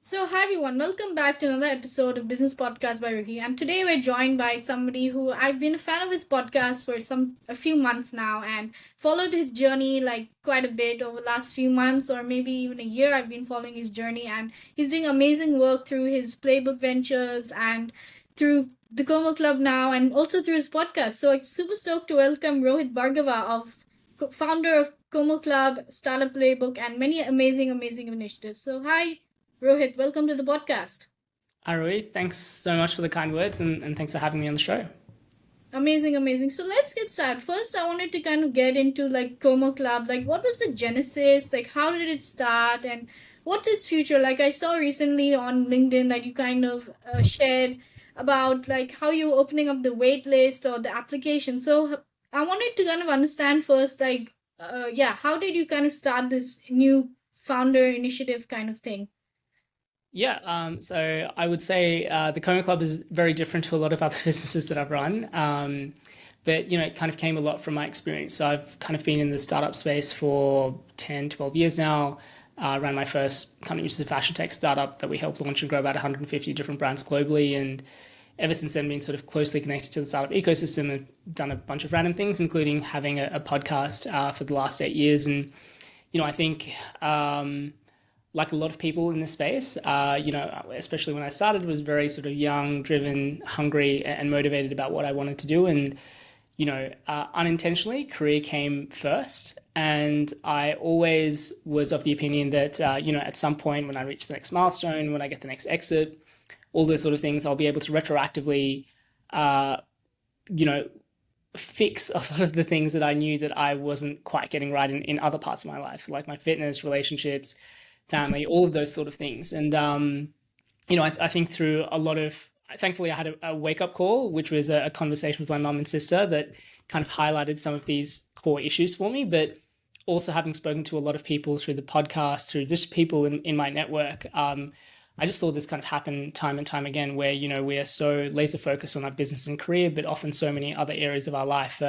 Hi everyone, welcome back to another episode of Business Podcast by Roohi. And today we're joined by somebody who I've been a fan of his podcast for a few months now and followed his journey like quite a bit over the last few months or maybe even a year. I've been following his journey and he's doing amazing work through his Playbook Ventures and through the Komo Club now and also through his podcast. So I'm super stoked to welcome Rohit Bhargava founder of Komo Club, Startup Playbook, and many amazing initiatives. So hi Rohit, welcome to the podcast. Hi, Roohi. Thanks so much for the kind words and thanks for having me on the show. Amazing. So let's get started. First, I wanted to kind of get into like Como Club. Like, what was the genesis? Like, how did it start? And what's its future? Like, I saw recently on LinkedIn that you kind of shared about like how you were opening up the wait list or the application. So I wanted to kind of understand first, like, how did you kind of start this new founder initiative kind of thing? Yeah, so I would say the Coma Club is very different to a lot of other businesses that I've run. But, it kind of came a lot from my experience. So I've kind of been in the startup space for 10, 12 years now. Ran my first company, which is a fashion tech startup that we helped launch and grow about 150 different brands globally. And ever since then, been sort of closely connected to the startup ecosystem and done a bunch of random things, including having a podcast for the last 8 years. And, I think like a lot of people in this space, especially when I started, was very sort of young, driven, hungry, and motivated about what I wanted to do. And, unintentionally, career came first. And I always was of the opinion that, at some point when I reach the next milestone, when I get the next exit, all those sort of things, I'll be able to retroactively, uh, you know, fix a lot of the things that I knew that I wasn't quite getting right in other parts of my life, so like my fitness, relationships, family, all of those sort of things. And, I think through a lot of, thankfully I had a wake-up call, which was a conversation with my mum and sister that kind of highlighted some of these core issues for me. But also having spoken to a lot of people through the podcast, through just people in my network, I just saw this kind of happen time and time again where, we are so laser focused on our business and career, but often so many other areas of our life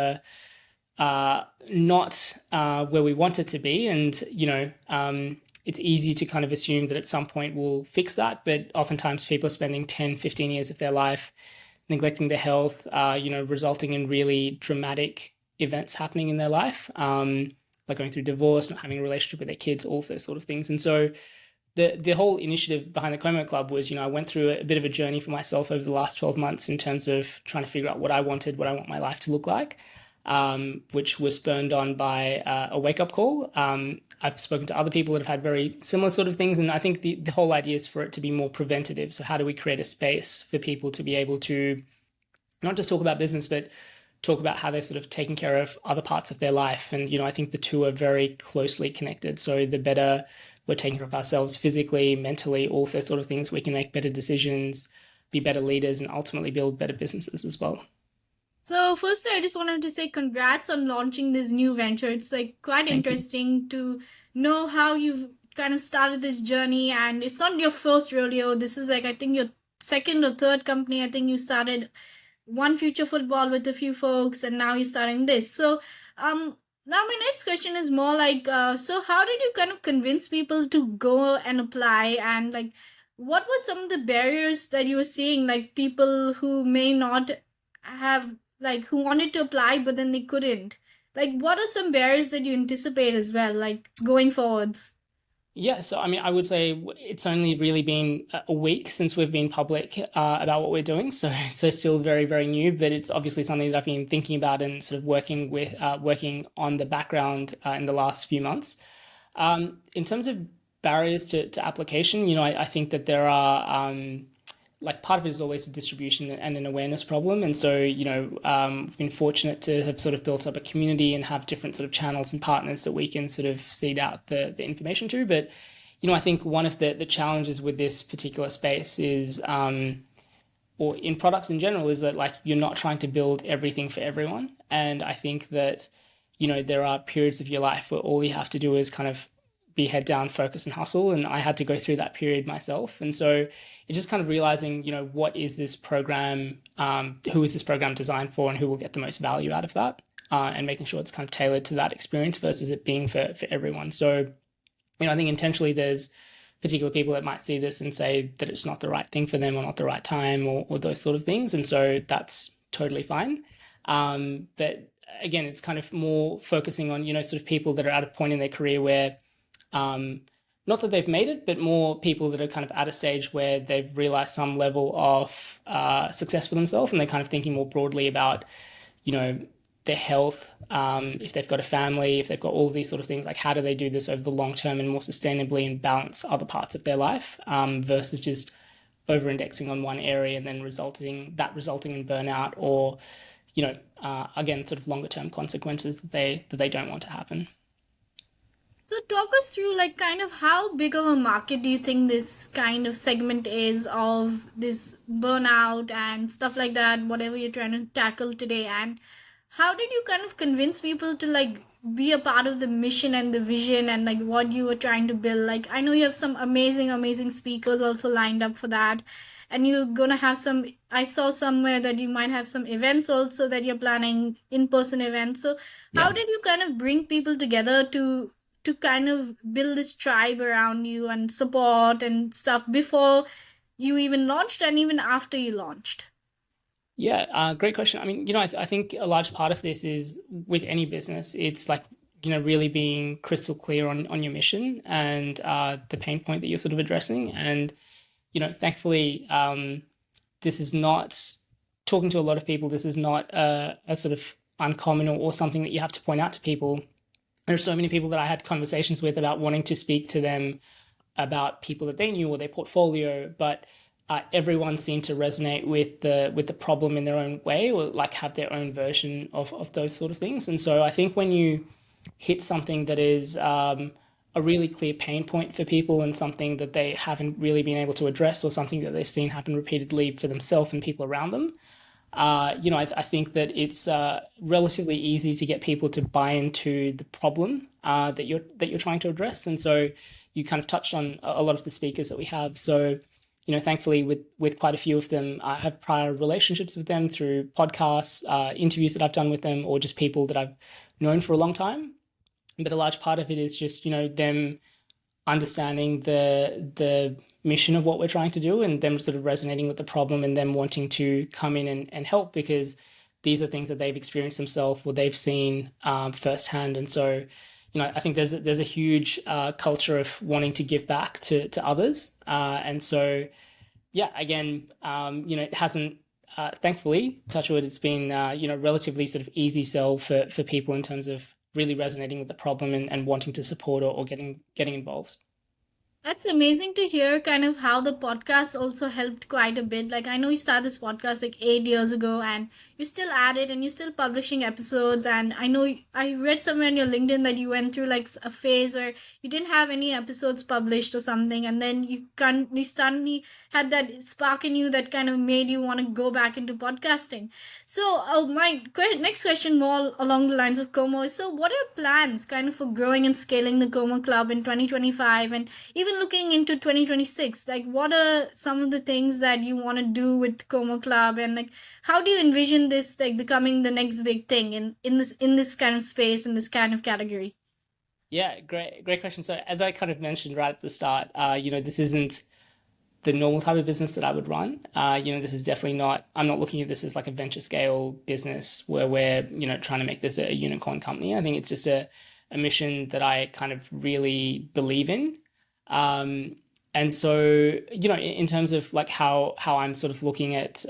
are not where we want it to be. And, it's easy to kind of assume that at some point we'll fix that. But oftentimes people are spending 10, 15 years of their life neglecting their health, resulting in really dramatic events happening in their life, like going through divorce, not having a relationship with their kids, all of those sort of things. And so the whole initiative behind the Como Club was, I went through a bit of a journey for myself over the last 12 months in terms of trying to figure out what I wanted, what I want my life to look like. Which was spurned on by a wake-up call. I've spoken to other people that have had very similar sort of things, and I think the whole idea is for it to be more preventative. So how do we create a space for people to be able to not just talk about business, but talk about how they're sort of taking care of other parts of their life? And, I think the two are very closely connected. So the better we're taking care of ourselves physically, mentally, all those sort of things, we can make better decisions, be better leaders, and ultimately build better businesses as well. So, firstly, I just wanted to say congrats on launching this new venture. It's like quite Thank you. interesting to know how you've kind of started this journey, and it's not your first rodeo. This is like, I think, your second or third company. I think you started One Future Football with a few folks, and now you're starting this. Now my next question is more like, so how did you kind of convince people to go and apply, and like, what were some of the barriers that you were seeing, like people who may not have like who wanted to apply but then they couldn't, like what are some barriers that you anticipate as well, like going forwards? Yeah, so I mean, I would say it's only really been a week since we've been public about what we're doing, so still very very new. But it's obviously something that I've been thinking about and sort of working on the background in the last few months. In terms of barriers to application, I think that there are like part of it is always a distribution and an awareness problem. And so, we've been fortunate to have sort of built up a community and have different sort of channels and partners that we can sort of seed out the information to. But, I think one of the challenges with this particular space is, or in products in general, is that like you're not trying to build everything for everyone. And I think that, there are periods of your life where all you have to do is kind of be head down, focus and hustle. And I had to go through that period myself. And so it's just kind of realizing, what is this program, who is this program designed for and who will get the most value out of that, and making sure it's kind of tailored to that experience versus it being for everyone. So, I think intentionally there's particular people that might see this and say that it's not the right thing for them or not the right time or those sort of things. And so that's totally fine. But again, it's kind of more focusing on, sort of people that are at a point in their career where, not that they've made it, but more people that are kind of at a stage where they've realized some level of success for themselves, and they're kind of thinking more broadly about, you know, their health, if they've got a family, if they've got all of these sort of things, like how do they do this over the long term and more sustainably and balance other parts of their life, versus just over-indexing on one area and then resulting in burnout or, again, sort of longer term consequences that they don't want to happen. So talk us through like kind of how big of a market do you think this kind of segment is of this burnout and stuff like that, whatever you're trying to tackle today, and how did you kind of convince people to like be a part of the mission and the vision and like what you were trying to build? Like I know you have some amazing speakers also lined up for that, and you're gonna have some, I saw somewhere that you might have some events also that you're planning, in-person events. So how Yeah. did you kind of bring people together to kind of build this tribe around you and support and stuff before you even launched and even after you launched? Yeah, great question. I mean, I think a large part of this is with any business, it's like, really being crystal clear on your mission and the pain point that you're sort of addressing. And, thankfully, this is not, talking to a lot of people, this is not a sort of uncommon or something that you have to point out to people. There's so many people that I had conversations with about wanting to speak to them about people that they knew or their portfolio, but everyone seemed to resonate with the problem in their own way, or like have their own version of those sort of things. And so I think when you hit something that is a really clear pain point for people and something that they haven't really been able to address, or something that they've seen happen repeatedly for themselves and people around them, I think that it's relatively easy to get people to buy into the problem that you're trying to address. And so you kind of touched on a lot of the speakers that we have. So, thankfully with quite a few of them, I have prior relationships with them through podcasts, interviews that I've done with them, or just people that I've known for a long time. But a large part of it is just, them understanding the mission of what we're trying to do, and them sort of resonating with the problem and them wanting to come in and help, because these are things that they've experienced themselves or they've seen firsthand. And so, I think there's a huge culture of wanting to give back to others. And so, yeah, again, it hasn't, thankfully, touch wood, it's been, relatively sort of easy sell for people in terms of really resonating with the problem and wanting to support or getting involved. That's amazing to hear kind of how the podcast also helped quite a bit. Like I know you started this podcast like 8 years ago and you're still at it and you're still publishing episodes. And I know I read somewhere on your LinkedIn that you went through like a phase where you didn't have any episodes published or something, and then you suddenly had that spark in you that kind of made you want to go back into podcasting. So my next question more along the lines of Komo is, so what are plans kind of for growing and scaling the Komo Club in 2025, and even looking into 2026? Like what are some of the things that you want to do with Como Club, and like how do you envision this like becoming the next big thing in this kind of space, in this kind of category? Yeah, great question. So as I kind of mentioned right at the start, this isn't the normal type of business that I would run. This is definitely not, I'm not looking at this as like a venture scale business where we're, trying to make this a unicorn company. I think it's just a mission that I kind of really believe in. And so, in terms of like how I'm sort of looking at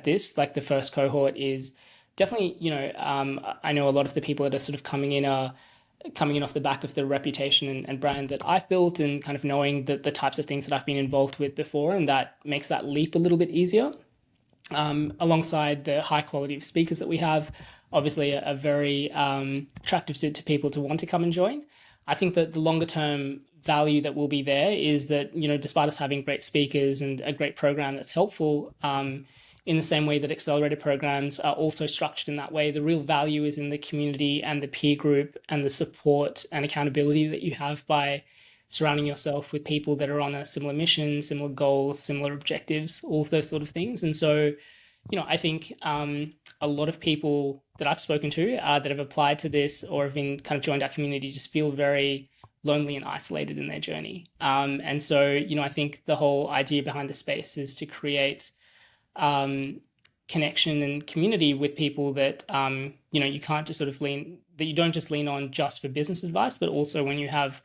this, like the first cohort is definitely, I know a lot of the people that are sort of coming in off the back of the reputation and brand that I've built, and kind of knowing the types of things that I've been involved with before, and that makes that leap a little bit easier. Alongside the high quality of speakers that we have, obviously are very attractive to people to want to come and join. I think that the longer term value that will be there is that, despite us having great speakers and a great program that's helpful, in the same way that accelerator programs are also structured in that way, the real value is in the community and the peer group and the support and accountability that you have by surrounding yourself with people that are on a similar mission, similar goals, similar objectives, all of those sort of things. And so, I think a lot of people that I've spoken to that have applied to this or have been kind of joined our community just feel very lonely and isolated in their journey. And so, I think the whole idea behind the space is to create connection and community with people that, you can't just sort of that you don't just lean on just for business advice, but also when you have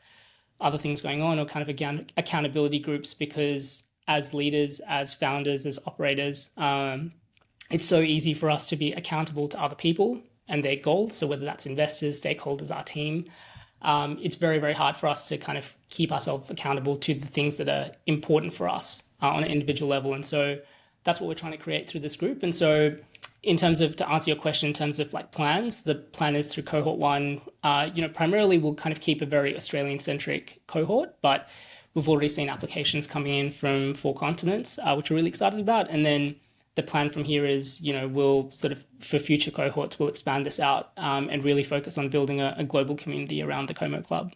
other things going on, or kind of accountability groups, because as leaders, as founders, as operators, it's so easy for us to be accountable to other people and their goals. So whether that's investors, stakeholders, our team, it's very, very hard for us to kind of keep ourselves accountable to the things that are important for us on an individual level. And so that's what we're trying to create through this group. And so in terms of, to answer your question, in terms of like plans, the plan is through cohort one, primarily we'll kind of keep a very Australian centric cohort, but we've already seen applications coming in from 4 continents, which we're really excited about. And then the plan from here is, we'll sort of, for future cohorts, we'll expand this out and really focus on building a global community around the Komo Club.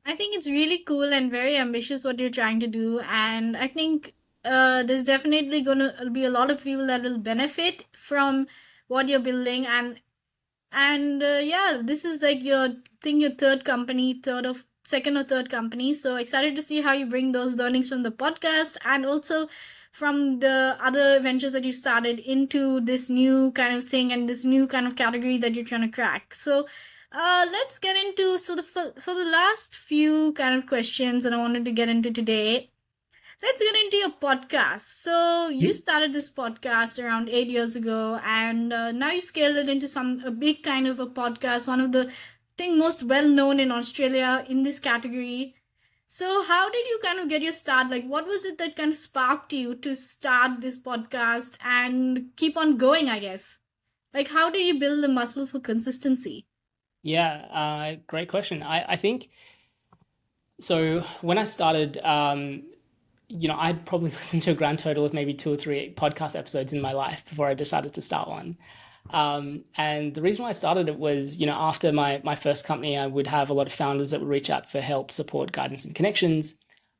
I think it's really cool and very ambitious what you're trying to do. And I think there's definitely going to be a lot of people that will benefit from what you're building. And yeah, this is like your third company, second or third company. So excited to see how you bring those learnings from the podcast and also from the other ventures that you started into this new kind of thing and this new kind of category that you're trying to crack. So let's get into, so for the last few kind of questions that I wanted to get into today, let's get into your podcast. So you started this podcast around 8 years ago, and now you scaled it into a big kind of a podcast, one of the most well known in Australia in this category. So how did you kind of get your start? Like, what was it that kind of sparked you to start this podcast and keep on going, I guess? Like, how did you build the muscle for consistency? Yeah, great question. I think, so when I started, I'd probably listened to a grand total of maybe 2 or 3 podcast episodes in my life before I decided to start one. And the reason why I started it was, after my first company, I would have a lot of founders that would reach out for help, support, guidance, and connections.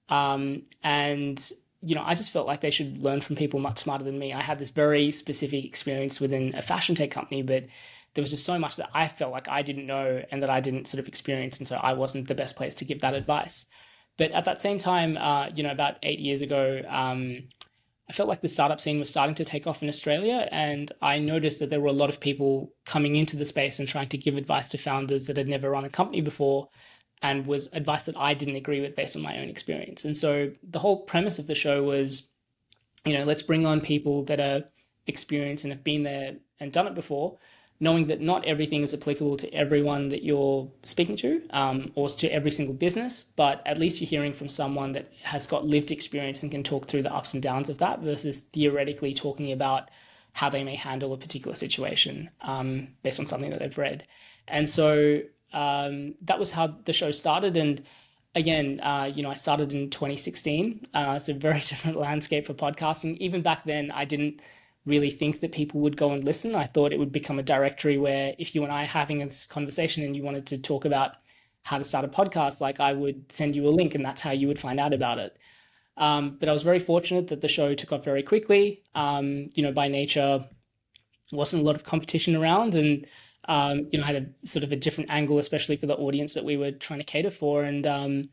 And I just felt like they should learn from people much smarter than me. I had this very specific experience within a fashion tech company, but there was just so much that I felt like I didn't know and that I didn't sort of experience. And so I wasn't the best place to give that advice. But at that same time, about 8 years ago, I felt like the startup scene was starting to take off in Australia. And I noticed that there were a lot of people coming into the space and trying to give advice to founders that had never run a company before, and was advice that I didn't agree with based on my own experience. And so the whole premise of the show was, let's bring on people that are experienced and have been there and done it before, knowing that not everything is applicable to everyone that you're speaking to, or to every single business, but at least you're hearing from someone that has got lived experience and can talk through the ups and downs of that, versus theoretically talking about how they may handle a particular situation based on something that they've read. And so that was how the show started. And again, I started in 2016. It's a very different landscape for podcasting. Even back then, I didn't really think that people would go and listen. I thought it would become a directory where if you and I are having this conversation and you wanted to talk about how to start a podcast, like I would send you a link and that's how you would find out about it. But I was very fortunate that the show took off very quickly. By nature, wasn't a lot of competition around, and had a sort of a different angle, especially for the audience that we were trying to cater for. And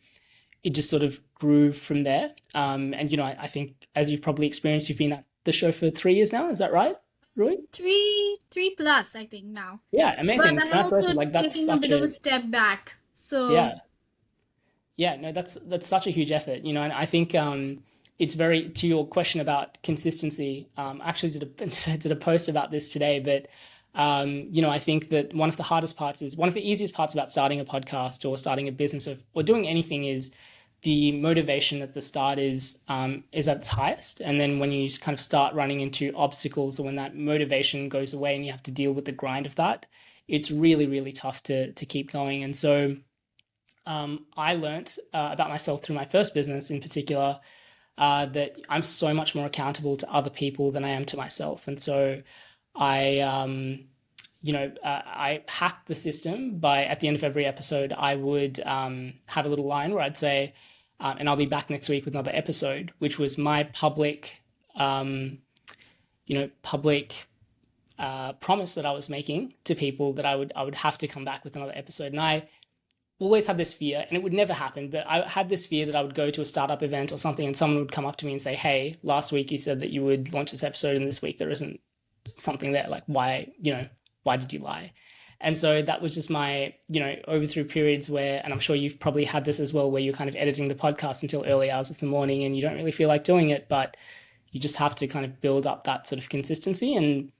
it just sort of grew from there. I think, as you've probably experienced, you've been at the show for 3 years now. Is that right, Roohi? Three plus, I think now. Yeah, amazing. But I'm also that's taking a bit of a step back. So yeah, no, that's such a huge effort, and I think it's very, to your question about consistency. I actually did a post about this today, but I think that one of the easiest parts about starting a podcast or starting a business or doing anything is the motivation at the start is at its highest. And then when you kind of start running into obstacles, or when that motivation goes away and you have to deal with the grind of that, it's really, really tough to keep going. And so I learned about myself through my first business in particular, that I'm so much more accountable to other people than I am to myself. And so I hacked the system by, at the end of every episode, I would have a little line where I'd say, and I'll be back next week with another episode, which was my public promise that I was making to people, that I would have to come back with another episode. And always had this fear, and it would never happen, but I had this fear that I would go to a startup event or something and someone would come up to me and say, hey, last week you said that you would launch this episode and this week there isn't something there. Like, why, why did you lie? And so that was just my, over through periods where, and I'm sure you've probably had this as well, where you're kind of editing the podcast until early hours of the morning and you don't really feel like doing it, but you just have to kind of build up that sort of consistency. And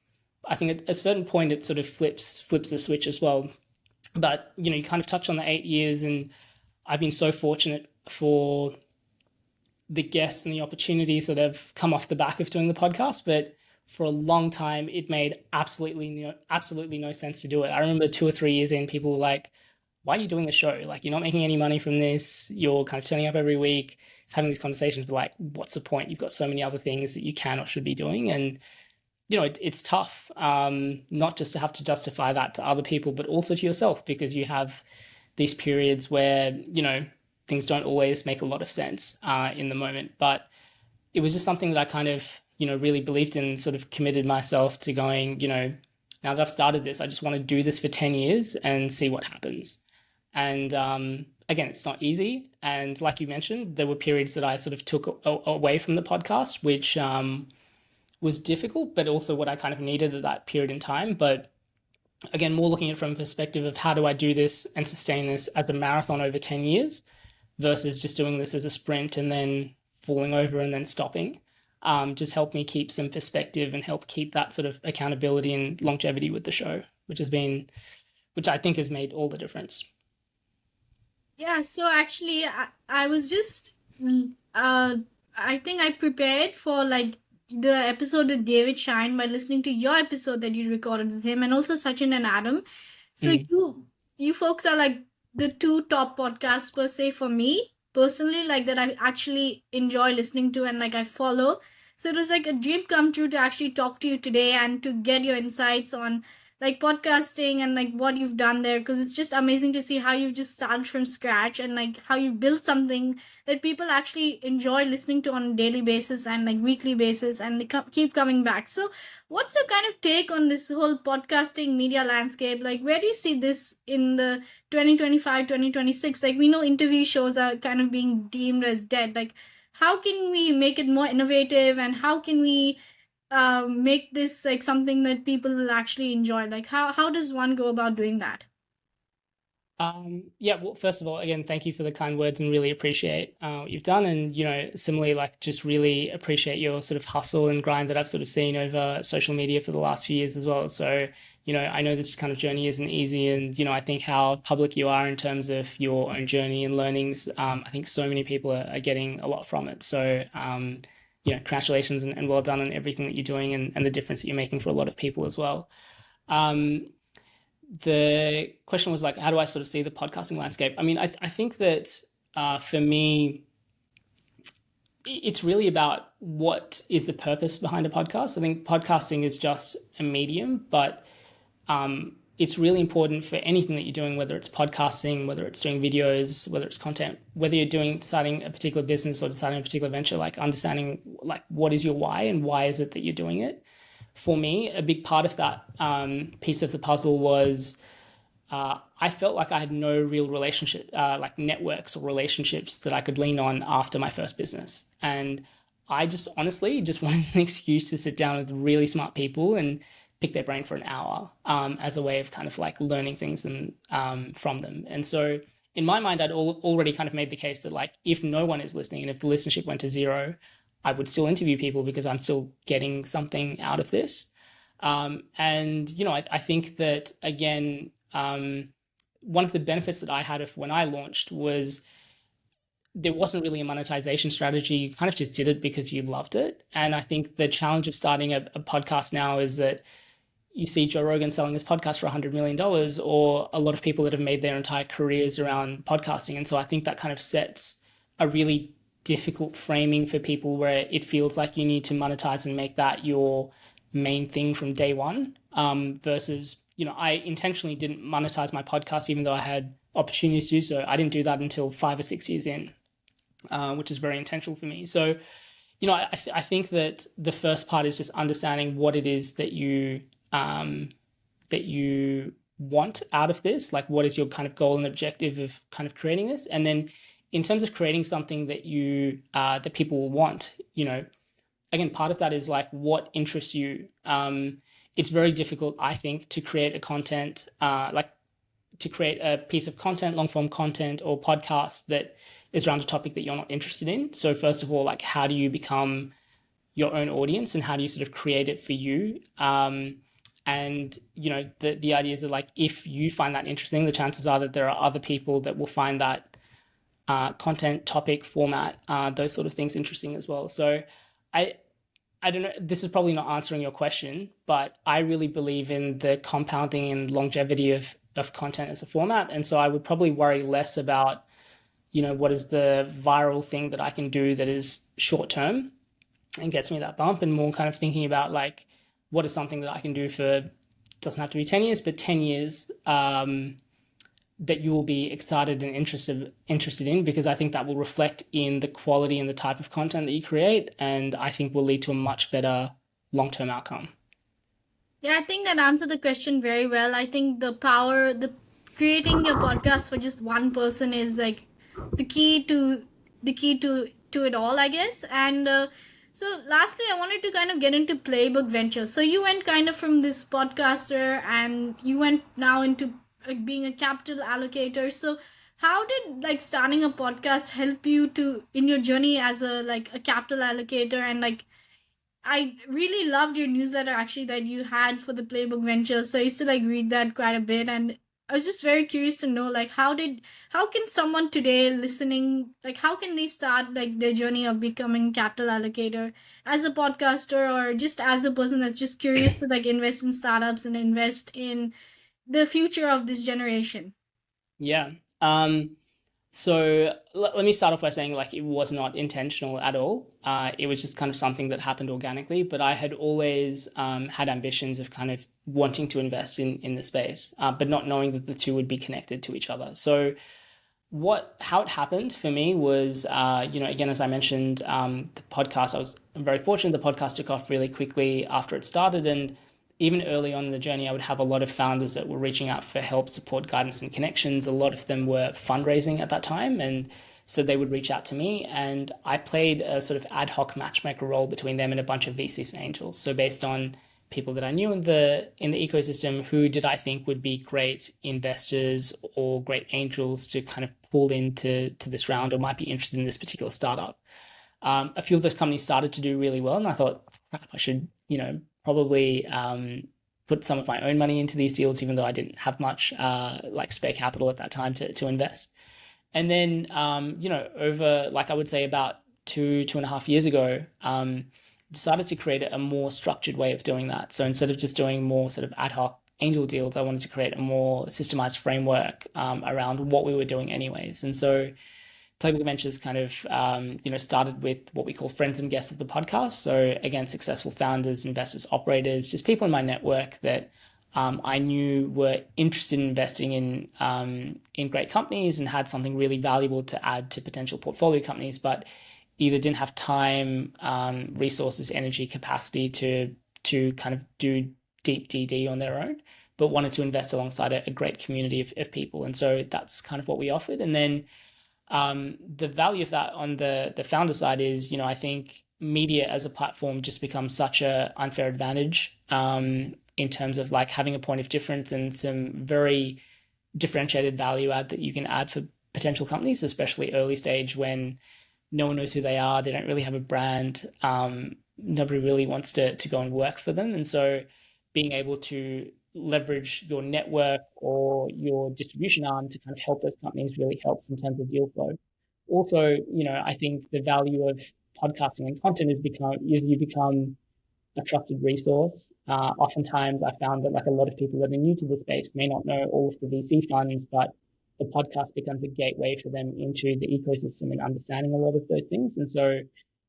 I think at a certain point it sort of flips the switch as well. But, you kind of touch on the 8 years, and I've been so fortunate for the guests and the opportunities that have come off the back of doing the podcast. But for a long time, it made absolutely no sense to do it. I remember 2 or 3 years in, people were like, why are you doing the show? Like, you're not making any money from this. You're kind of turning up every week. It's having these conversations, but like, what's the point? You've got so many other things that you can or should be doing. And, it's tough, not just to have to justify that to other people, but also to yourself, because you have these periods where, things don't always make a lot of sense in the moment. But it was just something that I kind of, really believed in, sort of committed myself to going, now that I've started this, I just want to do this for 10 years and see what happens. And again, it's not easy. And like you mentioned, there were periods that I sort of took away from the podcast, which was difficult, but also what I kind of needed at that period in time. But again, more looking at it from a perspective of how do I do this and sustain this as a marathon over 10 years versus just doing this as a sprint and then falling over and then stopping. Just helped me keep some perspective and help keep that sort of accountability and longevity with the show, which I think has made all the difference. Yeah, so actually, I was just, I think I prepared for like the episode with David Shine by listening to your episode that you recorded with him, and also Sachin and Adam. So you folks are like the two top podcasts per se for me personally, like that I actually enjoy listening to and like I follow. So it was like a dream come true to actually talk to you today and to get your insights on like podcasting and like what you've done there, because it's just amazing to see how you've just started from scratch and like how you've built something that people actually enjoy listening to on a daily basis and like weekly basis, and they keep coming back. So what's your kind of take on this whole podcasting media landscape? Like, where do you see this in the 2025 2026? Like, we know interview shows are kind of being deemed as dead. Like, how can we make it more innovative, and how can we make this like something that people will actually enjoy? Like, how does one go about doing that? Yeah, well, first of all, again, thank you for the kind words and really appreciate what you've done. And, similarly, like just really appreciate your sort of hustle and grind that I've sort of seen over social media for the last few years as well. So, I know this kind of journey isn't easy, and, I think how public you are in terms of your own journey and learnings, I think so many people are getting a lot from it. So, congratulations and well done on everything that you're doing and the difference that you're making for a lot of people as well. The question was like, how do I sort of see the podcasting landscape? I mean, I think that for me, it's really about what is the purpose behind a podcast. I think podcasting is just a medium, but it's really important for anything that you're doing, whether it's podcasting, whether it's doing videos, whether it's content, whether you're deciding a particular business or deciding a particular venture, like understanding like what is your why and why is it that you're doing it. For me, a big part of that piece of the puzzle was I felt like I had no real relationship, like networks or relationships that I could lean on after my first business. And I just honestly just wanted an excuse to sit down with really smart people and pick their brain for an hour as a way of kind of like learning things and from them. And so in my mind, I'd already kind of made the case that like if no one is listening and if the listenership went to zero, I would still interview people because I'm still getting something out of this. And, I think that, again, one of the benefits that I had of when I launched was there wasn't really a monetization strategy. You kind of just did it because you loved it. And I think the challenge of starting a podcast now is that you see Joe Rogan selling his podcast for $100 million, or a lot of people that have made their entire careers around podcasting. And so I think that kind of sets a really difficult framing for people where it feels like you need to monetize and make that your main thing from day one, versus, I intentionally didn't monetize my podcast, even though I had opportunities to do so. I didn't do that until 5 or 6 years in, which is very intentional for me. So, I think that the first part is just understanding what it is that you want out of this? Like, what is your kind of goal and objective of kind of creating this? And then in terms of creating something that that people will want, again, part of that is like what interests you. It's very difficult, I think, to create to create a piece of content, long form content or podcast that is around a topic that you're not interested in. So first of all, like, how do you become your own audience and how do you sort of create it for you? And the idea is that, like, if you find that interesting, the chances are that there are other people that will find that content, topic, format, those sort of things interesting as well. So I I don't know, this is probably not answering your question, but I really believe in the compounding and longevity of content as a format. And so I would probably worry less about, what is the viral thing that I can do that is short term and gets me that bump, and more kind of thinking about, like, what is something that I can do for, doesn't have to be 10 years, but 10 years, that you will be excited and interested in, because I think that will reflect in the quality and the type of content that you create, and I think will lead to a much better long-term outcome. Yeah, I think that answered the question very well. I think the creating your podcast for just one person is like the key to the key to it all, I guess. And so, lastly, I wanted to kind of get into Playbook Ventures. So you went kind of from this podcaster, and you went now into like being a capital allocator. So how did like starting a podcast help you to in your journey as a capital allocator? And like, I really loved your newsletter actually that you had for the Playbook Ventures. So I used to like read that quite a bit, and I was just very curious to know like how can someone today listening, like, how can they start like their journey of becoming capital allocator as a podcaster, or just as a person that's just curious to like invest in startups and invest in the future of this generation. Yeah. So let me start off by saying, like, it was not intentional at all. It was just kind of something that happened organically. But I had always had ambitions of kind of wanting to invest in the space, but not knowing that the two would be connected to each other. So how it happened for me was, again, as I mentioned, the podcast, I'm very fortunate. The podcast took off really quickly after it started, and even early on in the journey, I would have a lot of founders that were reaching out for help, support, guidance, and connections. A lot of them were fundraising at that time, and so they would reach out to me, and I played a sort of ad hoc matchmaker role between them and a bunch of VCs and angels. So based on people that I knew in the ecosystem, who did I think would be great investors or great angels to kind of pull into this round, or might be interested in this particular startup. A few of those companies started to do really well, and I thought, crap, I should, probably put some of my own money into these deals, even though I didn't have much like spare capital at that time to invest. And then, over, like, I would say about 2.5 years ago, decided to create a more structured way of doing that. So instead of just doing more sort of ad hoc angel deals, I wanted to create a more systemized framework around what we were doing anyways. And so Playbook Ventures kind of, started with what we call friends and guests of the podcast. So again, successful founders, investors, operators, just people in my network that I knew were interested in investing in great companies and had something really valuable to add to potential portfolio companies, but either didn't have time, resources, energy, capacity to kind of do deep DD on their own, but wanted to invest alongside a great community of people. And so that's kind of what we offered. And then the value of that on the founder side is, I think media as a platform just becomes such a unfair advantage in terms of like having a point of difference and some very differentiated value add that you can add for potential companies, especially early stage when no one knows who they are. They don't really have a brand. Nobody really wants to go and work for them. And so being able to leverage your network or your distribution arm to kind of help those companies really helps in terms of deal flow. Also, I think the value of podcasting and content is you become a trusted resource. Oftentimes I found that, like, a lot of people that are new to the space may not know all of the VC funds, but the podcast becomes a gateway for them into the ecosystem and understanding a lot of those things. And so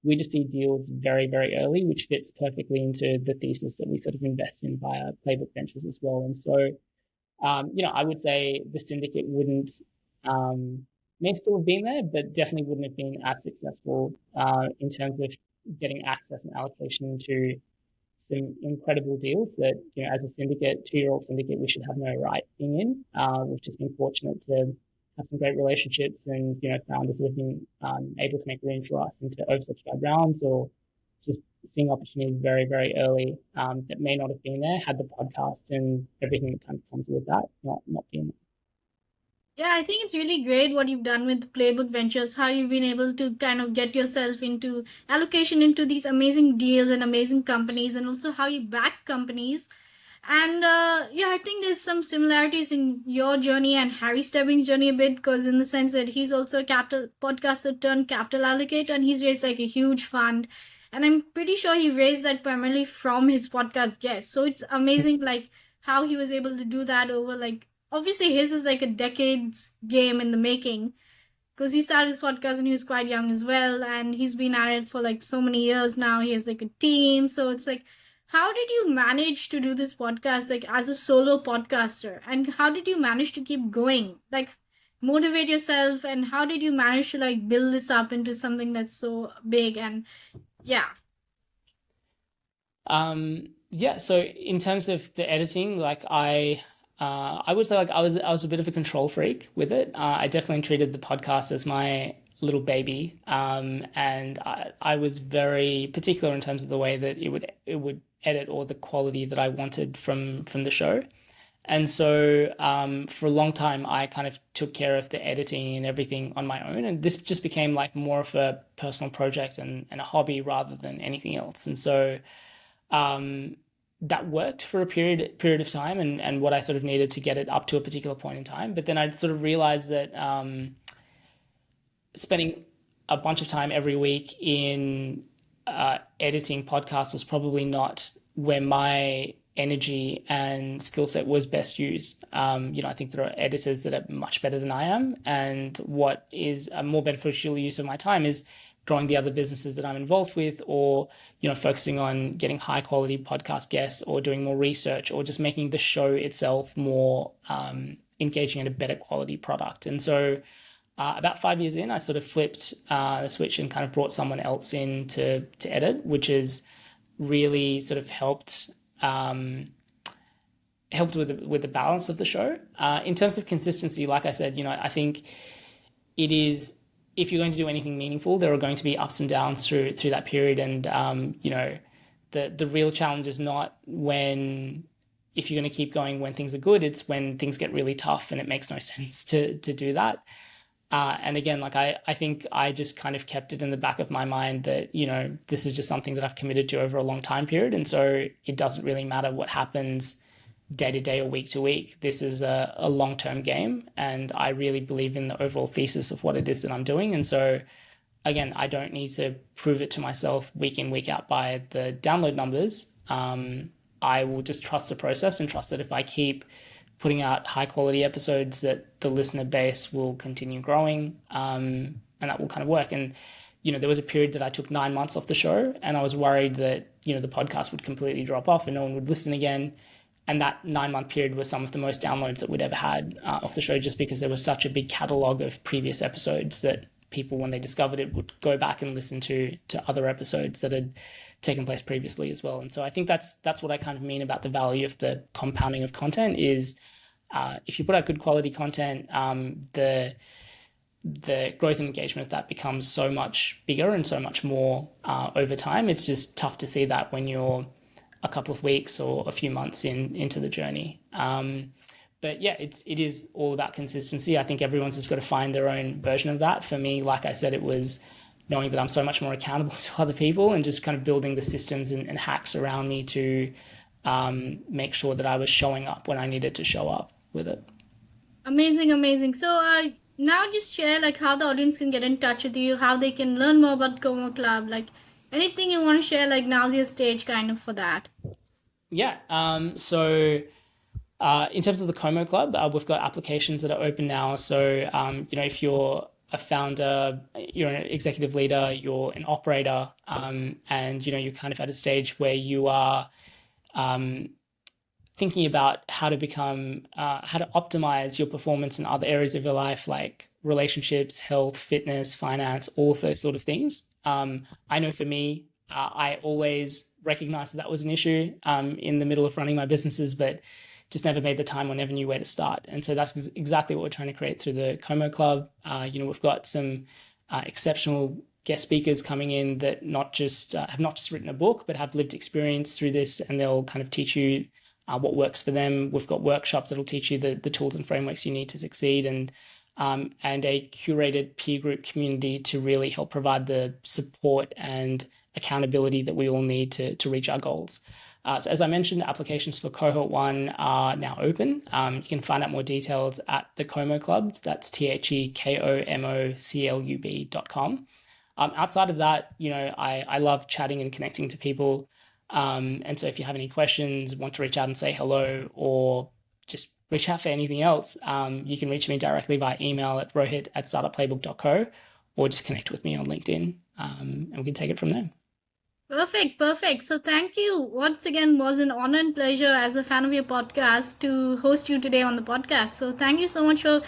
we just see deals very, very early, which fits perfectly into the thesis that we sort of invest in via Playbook Ventures as well. And so, I would say the syndicate wouldn't, may still have been there, but definitely wouldn't have been as successful in terms of getting access and allocation to some incredible deals that, as a syndicate, 2-year-old syndicate, we should have no right being in. We've just been fortunate to have some great relationships and, founders that have been able to make room for us into oversubscribed rounds or just seeing opportunities very, very early that may not have been there had the podcast and everything that kind of comes with that not been there. Yeah, I think it's really great what you've done with Playbook Ventures, how you've been able to kind of get yourself into allocation into these amazing deals and amazing companies, and also how you back companies. And yeah, I think there's some similarities in your journey and Harry Stebbings' journey a bit, because in the sense that he's also a capital podcaster turned capital allocator, and he's raised like a huge fund. And I'm pretty sure he raised that primarily from his podcast guests. So it's amazing, like how he was able to do that over like obviously his is like a decades game in the making, because he started his podcast when he was quite young as well, and he's been at it for like so many years now. He has like a team, so it's like, how did you manage to do this podcast like as a solo podcaster, and how did you manage to keep going, like motivate yourself, and how did you manage to like build this up into something that's so big? And yeah. Yeah, so in terms of the editing, like I would say like I was a bit of a control freak with it. I definitely treated the podcast as my little baby, and I was very particular in terms of the way that it would edit or the quality that I wanted from the show. And so for a long time, I kind of took care of the editing and everything on my own, and this just became like more of a personal project and a hobby rather than anything else. And so um, that worked for a period of time, and what I sort of needed to get it up to a particular point in time. But then I sort of realized that spending a bunch of time every week in editing podcasts was probably not where my energy and skill set was best used. I think there are editors that are much better than I am, and what is a more beneficial use of my time is growing the other businesses that I'm involved with, or focusing on getting high quality podcast guests, or doing more research, or just making the show itself more engaging and a better quality product. And so about 5 years in, I sort of flipped the switch and kind of brought someone else in to edit, which has really sort of helped with the balance of the show. In terms of consistency, like I said, I think it is, if you're going to do anything meaningful, there are going to be ups and downs through that period. And the real challenge is not if you're going to keep going when things are good, it's when things get really tough and it makes no sense to do that. And again, like I think I just kind of kept it in the back of my mind that, this is just something that I've committed to over a long time period. And so it doesn't really matter what happens day to day or week to week. This is a long-term game, and I really believe in the overall thesis of what it is that I'm doing. And so again, I don't need to prove it to myself week in, week out by the download numbers. I will just trust the process and trust that if I keep putting out high quality episodes, that the listener base will continue growing, and that will kind of work. And there was a period that I took 9 months off the show, and I was worried that the podcast would completely drop off and no one would listen again. And that 9-month period was some of the most downloads that we'd ever had off the show, just because there was such a big catalog of previous episodes that people, when they discovered it, would go back and listen to other episodes that had taken place previously as well. And so I think that's what I kind of mean about the value of the compounding of content is, if you put out good quality content, the growth and engagement of that becomes so much bigger and so much more over time. It's just tough to see that when you're a couple of weeks or a few months into the journey. But yeah, it is all about consistency. I think everyone's just got to find their own version of that. For me, like I said, it was knowing that I'm so much more accountable to other people and just kind of building the systems and hacks around me to make sure that I was showing up when I needed to show up with it. Amazing. So now just share like how the audience can get in touch with you, how they can learn more about Komo Club, like anything you want to share, like now's your stage kind of for that. Yeah. So in terms of the Como Club, we've got applications that are open now. So, if you're a founder, you're an executive leader, you're an operator, and, you're kind of at a stage where you are thinking about how to optimize your performance in other areas of your life, like relationships, health, fitness, finance, all of those sort of things. I know for me, I always recognized that was an issue in the middle of running my businesses, but just never made the time or never knew where to start. And so that's exactly what we're trying to create through the Como Club. We've got some exceptional guest speakers coming in that not just have not just written a book, but have lived experience through this, and they'll kind of teach you what works for them. We've got workshops that'll teach you the tools and frameworks you need to succeed, and a curated peer group community to really help provide the support and accountability that we all need to reach our goals. So as I mentioned, applications for Cohort 1 are now open. You can find out more details at the Como Club. That's TheKomoclub.com. Outside of that, I love chatting and connecting to people. And so if you have any questions, want to reach out and say hello, or just reach out for anything else, you can reach me directly by email at rohit@startupplaybook.co, or just connect with me on LinkedIn, and we can take it from there. Perfect. So thank you once again. Was an honor and pleasure as a fan of your podcast to host you today on the podcast. So thank you so much for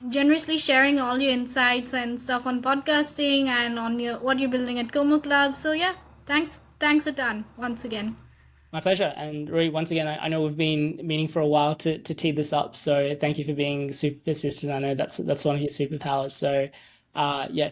generously sharing all your insights and stuff on podcasting and on what you're building at Como Club. So yeah, thanks a ton once again. My pleasure. And Rui, once again, I know we've been meaning for a while to tee this up. So thank you for being super persistent. I know that's one of your superpowers. So yeah,